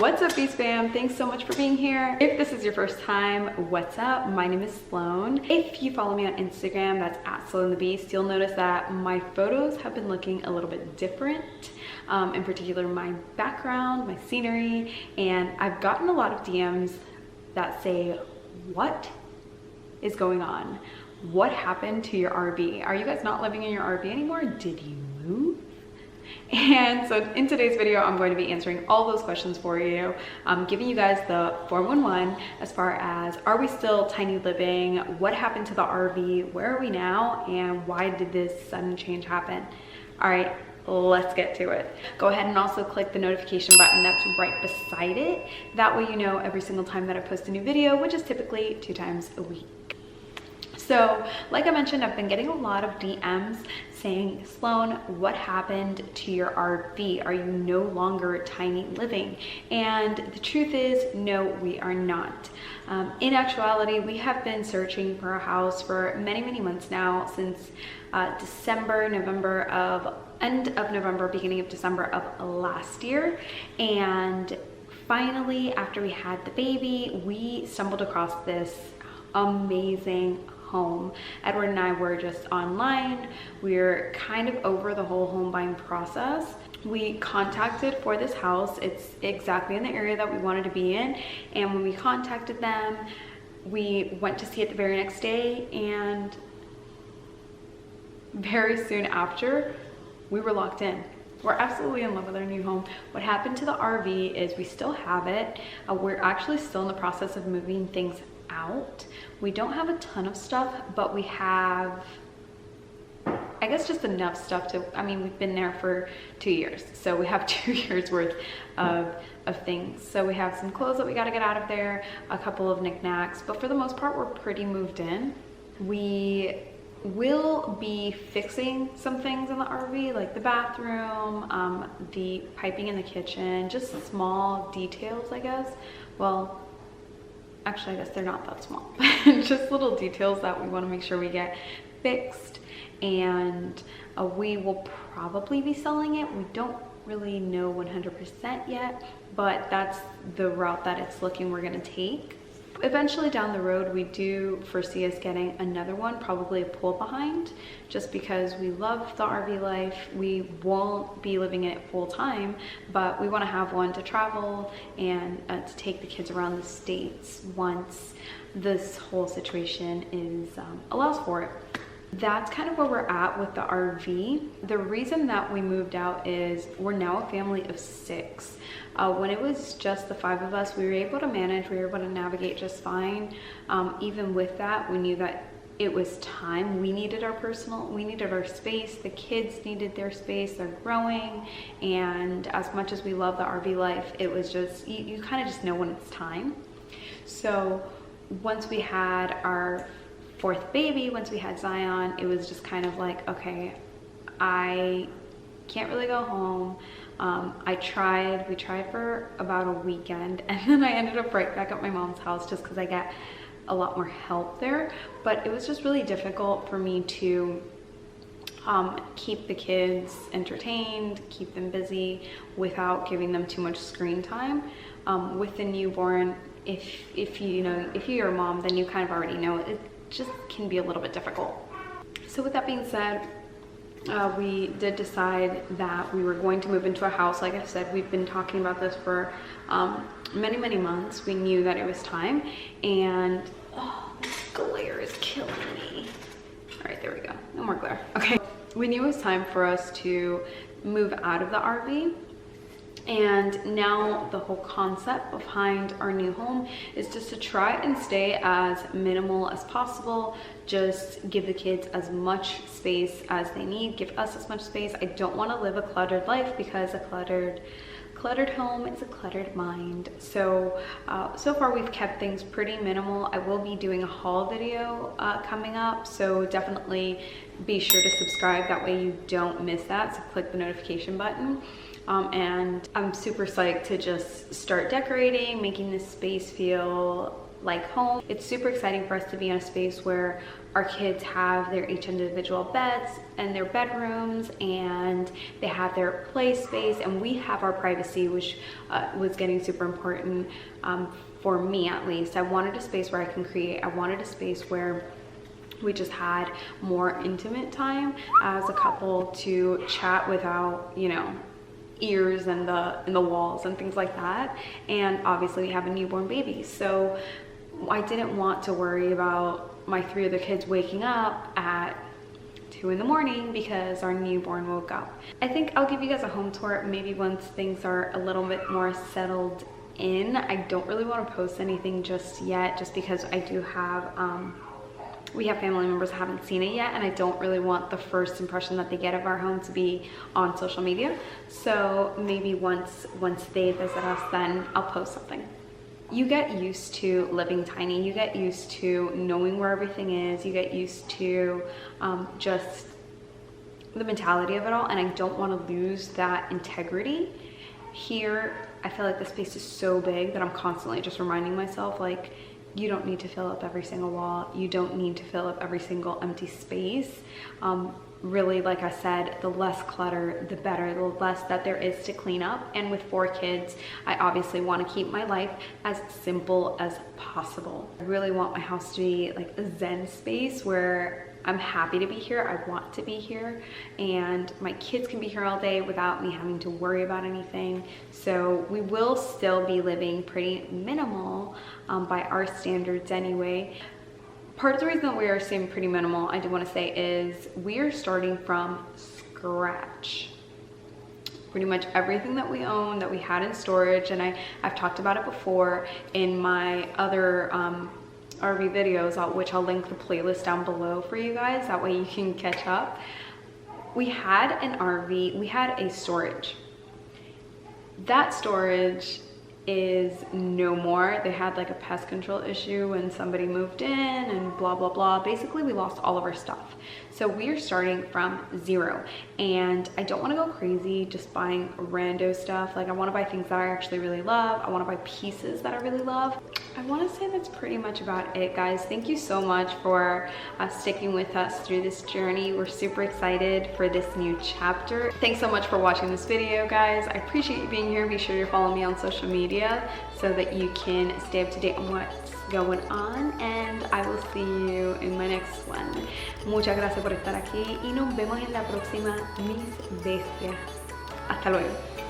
What's up, Beast Fam? Thanks so much for being here. If this is your first time, what's up? My name is Sloan. If you follow me on Instagram, that's at Sloan the Beast, you'll notice that my photos have been looking a little bit different. In particular, my background, my scenery, and I've gotten a lot of DMs that say, what is going on? What happened to your RV? Are you guys not living in your RV anymore? Did you move? And so in today's video, I'm going to be answering all those questions for you. I'm giving you guys the 411 as far as, are we still tiny living? What happened to the RV? Where are we now? And why did this sudden change happen? All right, let's get to it. Go ahead and also click the notification button that's right beside it. That way you know every single time that I post a new video, which is typically 2 times a week. So like I mentioned, I've been getting a lot of DMs saying, Sloan, what happened to your RV? Are you no longer tiny living? And the truth is, no, we are not. In actuality, we have been searching for a house for many, many months now, since December, end of November, beginning of December of last year. And finally, after we had the baby, we stumbled across this amazing home. Edward and I were just online. We're kind of over the whole home buying process. We contacted for this house. It's exactly in the area that we wanted to be in. And when we contacted them, we went to see it the very next day, and very soon after, we were locked in. We're absolutely in love with our new home. What happened to the RV is we still have it. We're actually still in the process of moving things out. We don't have a ton of stuff, but we have, I guess, just enough stuff to, I mean, we've been there for 2 years, so we have 2 years worth of things. So we have some clothes that we got to get out of there, a couple of knickknacks, but for the most part, we're pretty moved in. We will be fixing some things in the RV, like the bathroom, the piping in the kitchen, just small details, I guess. Well, actually, I guess they're not that small, just little details that we want to make sure we get fixed. And we will probably be selling it. We don't really know 100% yet, but that's the route that it's looking we're going to take. Eventually down the road, we do foresee us getting another one, probably a pull behind, just because we love the RV life. We won't be living in it full time, but we want to have one to travel and to take the kids around the States once this whole situation is allows for it. That's kind of where we're at with the RV. The reason that we moved out is we're now a family of 6. When it was just the 5 of us, we were able to manage, we were able to navigate just fine. Even with that, we knew that it was time. We needed our space. The kids needed their space. They're growing. And as much as we love the RV life, it was just, you kind of just know when it's time. So once we had our 4th baby, once we had Zion, it was just kind of like, okay, I can't really go home. We tried for about a weekend, and then I ended up right back at my mom's house just because I get a lot more help there. But it was just really difficult for me to keep the kids entertained, keep them busy without giving them too much screen time. With the newborn, if you're a mom, then you kind of already know it just can be a little bit difficult. So with that being said, we did decide that we were going to move into a house. Like I said, we've been talking about this for many, many months. We knew that it was time, and oh, this glare is killing me. All right, there we go. No more glare. Okay. We knew it was time for us to move out of the RV. And now the whole concept behind our new home is just to try and stay as minimal as possible. Just give the kids as much space as they need, give us as much space. I don't want to live a cluttered life, because a cluttered home is a cluttered mind. So so far we've kept things pretty minimal. I will be doing a haul video coming up, so definitely be sure to subscribe, that way you don't miss that. So click the notification button. And I'm super psyched to just start decorating, making this space feel like home. It's super exciting for us to be in a space where our kids have their each individual beds and their bedrooms, and they have their play space, and we have our privacy, which was getting super important for me at least. I wanted a space where I can create. I wanted a space where we just had more intimate time as a couple to chat without, you know, ears in the walls and things like that. And obviously we have a newborn baby, so I didn't want to worry about my 3 other kids waking up at 2 in the morning because our newborn woke up. I think I'll give you guys a home tour maybe once things are a little bit more settled in. I don't really want to post anything just yet, just because I do have we have family members that haven't seen it yet, and I don't really want the first impression that they get of our home to be on social media. So maybe once they visit us, then I'll post something. You get used to living tiny. You get used to knowing where everything is. You get used to just the mentality of it all, and I don't want to lose that integrity. Here, I feel like the space is so big that I'm constantly just reminding myself, like, you don't need to fill up every single wall. You don't need to fill up every single empty space. Really, like I said, the less clutter, the better, the less that there is to clean up. And with 4 kids, I obviously want to keep my life as simple as possible. I really want my house to be like a zen space where I'm happy to be here, I want to be here, and my kids can be here all day without me having to worry about anything. So we will still be living pretty minimal by our standards anyway. Part of the reason that we are staying pretty minimal, I do want to say, is we are starting from scratch. Pretty much everything that we own, that we had in storage, and I've talked about it before in my other RV videos, which I'll link the playlist down below for you guys, that way you can catch up. We had an RV, we had a storage. That storage is no more. They had like a pest control issue when somebody moved in and blah blah blah. Basically we lost all of our stuff, so we are starting from 0, and I don't want to go crazy just buying rando stuff. Like, I want to buy things that I actually really love. I want to buy pieces that I really love. I want to say that's pretty much about it, guys. Thank you so much for sticking with us through this journey. We're super excited for this new chapter. Thanks so much for watching this video, guys. I appreciate you being here. Be sure to follow me on social media so that you can stay up to date on what's going on, and I will see you in my next one. Muchas gracias por estar aquí y nos vemos en la próxima, mis bestias. Hasta luego.